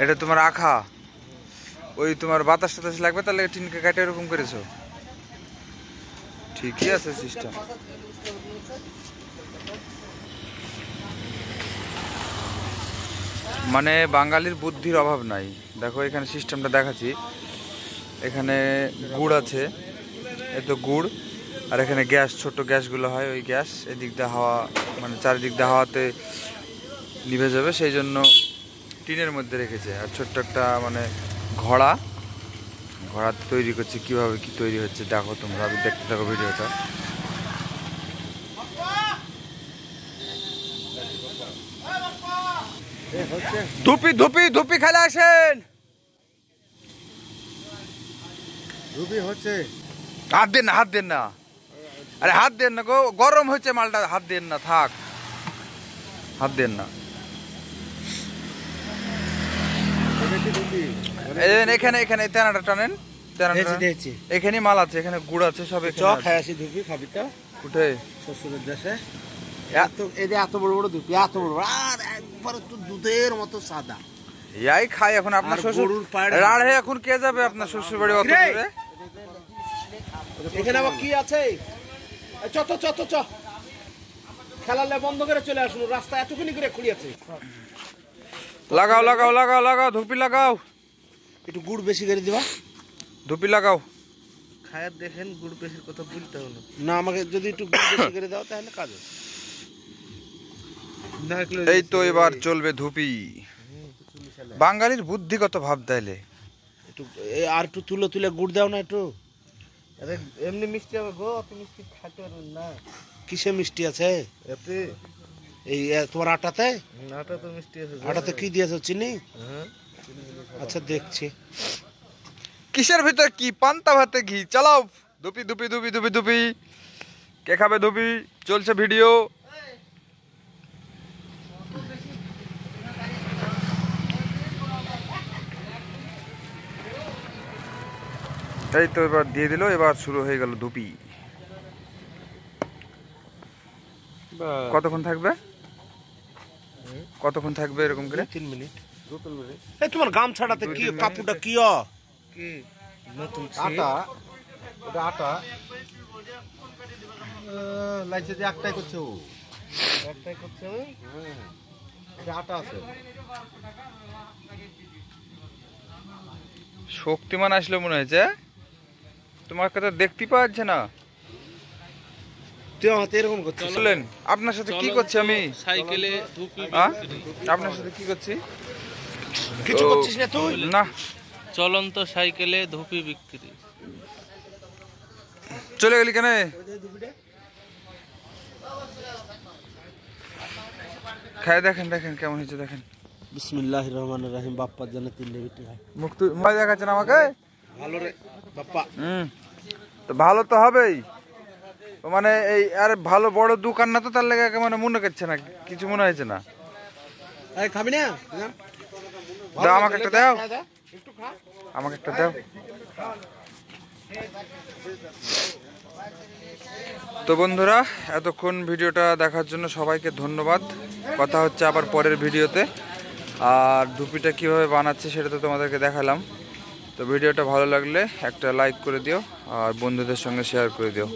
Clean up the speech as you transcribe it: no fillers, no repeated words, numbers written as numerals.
এটা তোমার আখা, ওই তোমার বাতাস টাতাস লাগবে তাহলে টিনকে কাটে এরকম করেছো। ঠিকই আছে সিস্টেম। মানে বাঙালির বুদ্ধির অভাব নাই। দেখো এখানে সিস্টেমটা দেখাচ্ছি। এখানে গুড় আছে, এ তো গুড়, আর এখানে গ্যাস, ছোট গ্যাসগুলো হয়, ওই গ্যাস এদিক দিয়ে হাওয়া, মানে চারিদিক দিয়ে হাওয়াতে নিভে যাবে, সেই জন্য টিনের মধ্যে রেখেছে। আর ছোট্ট একটা মানে ঘোড়া তৈরি করছে। কিভাবে কি তৈরি হচ্ছে দেখো তোমরা, আমি দেখতে থাকো ভিডিওটা। ধুপি ধুপি ধুপি খেলে আসেন। ধুপি হচ্ছে, হাত দেন না, হাত দেন না, আরে হাত দেন না গো, গরম হচ্ছে মালটা, হাত দেন না, থাক, হাত দেন না। এখানে এখানে তেনাটা টানেন, এখানে মাল আছে, এখানে গুড় আছে, সব ধুপি খাবি তো উঠে শ্বশুরের দেশে। এত বড় বড় ধুপি, এত বড় বড়, আর একবার তো দুধের মতো সাদা। ইয়াই খাই এখন আপনার শ্বশুর রাড়ে, এখন কে যাবে আপনার শ্বশুর বাড়ি অত দূরে? এখানে আবার কি আছে? চত চত চ, খেলালে বন্ধ করে চলে আসুন, রাস্তা এতখানি করে খুঁড়ি আছে। লাগাও লাগাও লাগাও লাগাও, ধুপি লাগাও, একটু গুড় বেশি করে দিবা, ধুপি লাগাও। খায়ার দেখেন গুড় বেশির কথা বলতে হলো না, আমাকে যদি একটু গুড় বেশি করে দাও তাহলে কাজ হবে। এই তো এবার চলবে ধুপি। বাঙালির বুদ্ধিগত ভাব তাইলে। একটু আর একটু তুলে তুলে গুড় দাও না একটু। আরে এমনি মিষ্টি হবে গো, আপনি মিষ্টি খাইতে পারবেন না। কিসে মিষ্টি আছে এতে? এই তোমার আটাতে? আটা তো মিষ্টি আছে। আটাতে কি দিয়েছো, চিনি? আচ্ছা দেখছি। কিসের ভিতর কি? পান্তা ভাতে ঘি। চালাও ধুপি ধুপি ধুপি ধুপি ধুপি। কে খাবে ধুপি? চলছে ভিডিও। এই তো এবার দিয়ে দিল, এবার শুরু হয়ে গেল ধুপি। কতক্ষণ থাকবে? কতক্ষণ থাকবে এরকম করে? 3 মিনিট। 2-3 মিনিট। এই তোমার গামছাটাতে কি কাপড়টা কি কি নতুন আটা? ওটা আটা লাইছে যে একটাই করছে, ও একটাই করছে। এটা আটা আছে। শক্তিমান আসলে মনে হয়েছে, তোমার কথা দেখতে পাওয়া যাচ্ছে না। এরকম করছে। চলেন, আপনার সাথে কি করছি আমি? সাইকেলে ধুপি, আপনার সাথে কি করছি? কিছু করছিস না তুই? না, চলন্ত সাইকেলে ধুপি বিক্রি। চলে গেলি কেন? খায় দেখেন, দেখেন কেমন হয়েছে দেখেন। বিসমিল্লাহির রহমানির রহিম। বাপ্পা জানে 3 বিটি হয়। মুখ তো মোবাইল দেখাচ্ছেন আমাকে। ভালো রে বাপ্পা। তো ভালো তো হবেই, মানে এই আর ভালো বড় দোকান না তো, তার লেগে মানে মনে করছে না, কিছু মনে হয়েছে না। এই খাবি না? দাও আমাকে একটা দাও, আমাকে একটা দাও। তো বন্ধুরা, এতক্ষণ ভিডিওটা দেখার জন্য সবাইকে ধন্যবাদ। কথা হচ্ছে আবার পরের ভিডিওতে। আর ধুপিটা কিভাবে বানাচ্ছে সেটা তো তোমাদেরকে দেখালাম। তো ভিডিওটা ভালো লাগলে একটা লাইক করে দিও, আর বন্ধুদের সঙ্গে শেয়ার করে দিও।